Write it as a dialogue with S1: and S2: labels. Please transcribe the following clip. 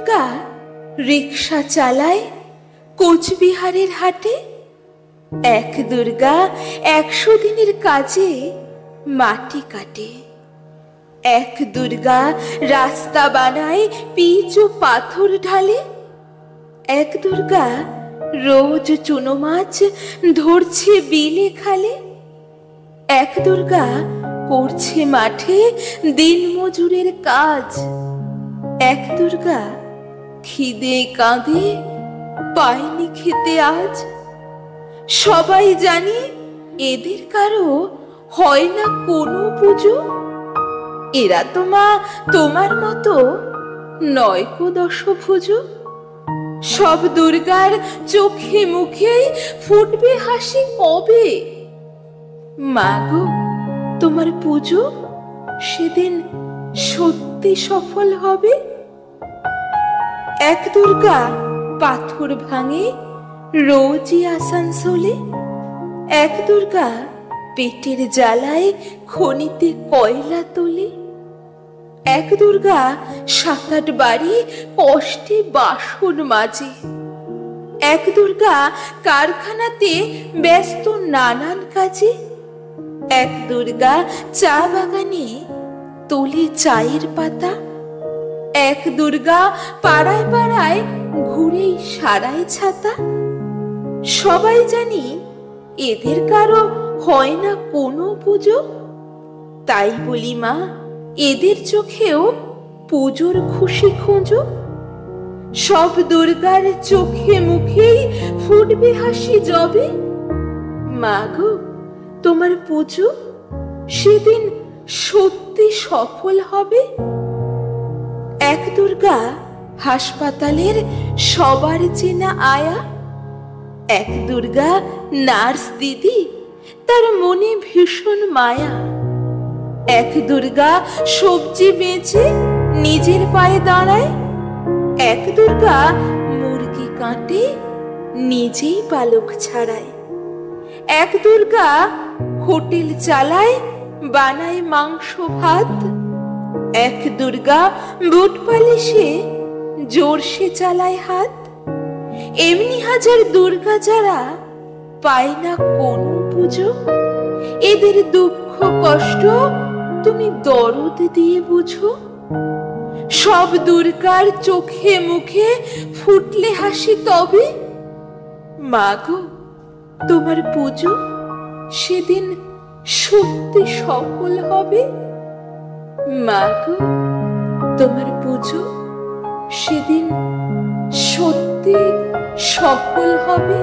S1: দুর্গা রিক্সা চালায় কোচবিহারের হাটে। এক দুর্গা 100 দিনের কাজে মাটি কাটে। এক দুর্গা রাস্তা বানায় পিচ ও পাথর ঢালে। এক দুর্গা রোজ চুনো মাছ ধরছে বিলে খালে। এক দুর্গা করছে মাঠে দিন মজুরের কাজ। এক দুর্গা খিদে কাঁদে পায়নি খেতে আজ। সবাই জানি এদের কারো হয় না কোনো পুজো। এরা তো মা তোমার মতো নয়কো দশভুজ। সব দুর্গার চোখে মুখে ফুটবে হাসি কবে। মাগো তোমার পুজো সেদিন সত্যি সফল হবে। এক দুর্গা পাথর ভাঙে রোজই আসানসোলে। এক দুর্গা পেটের জ্বালায় খনিতে কয়লা তোলে। এক দুর্গা 7-8 বাড়ি কষ্টে বাসন মাজে। এক দুর্গা কারখানাতে ব্যস্ত নানান কাজে। এক দুর্গা চা বাগানে তোলে চায়ের পাতা। এক দুর্গা পাড়ায় পাড়ায় ঘুরে সারায় ছাতা। সবাই জানি এদের কারো হয় না কোনো পুজো। তাই বলি মা এদের চোখেও পুজোর খুশি খুঁজো। সব দুর্গার চোখে মুখেই ফুটবে হাসি যবে। মাগো তোমার পুজো সেদিন সত্যি সফল হবে। এক দুর্গা হাসপাতালের সবার চেনা আয়া। এক দুর্গা নার্স দিদি তার মনে ভীষণ মায়া। এক দুর্গা সবজি বেচে নিজের পায়ে দাঁড়ায়। এক দুর্গা মুরগি কাটে নিজেই পালক ছাড়ায়। এক দুর্গা হোটেল চালায় বানায় মাংস ভাত। এক দুর্গা বুট পালিশে জোরসে চালায় হাত। এমনি হাজার দুর্গা যারা পায় না কোনো পুজো। এদের দুঃখ কষ্ট তুমি দরদ দিয়ে বুঝো। সব দুর্গার চোখে মুখে ফুটলে হাসি তবে। মাগো তোমার পুজো সেদিন সত্যি সফল হবে। মাগো তোমার পুজো সেদিন সত্যি সফল হবে।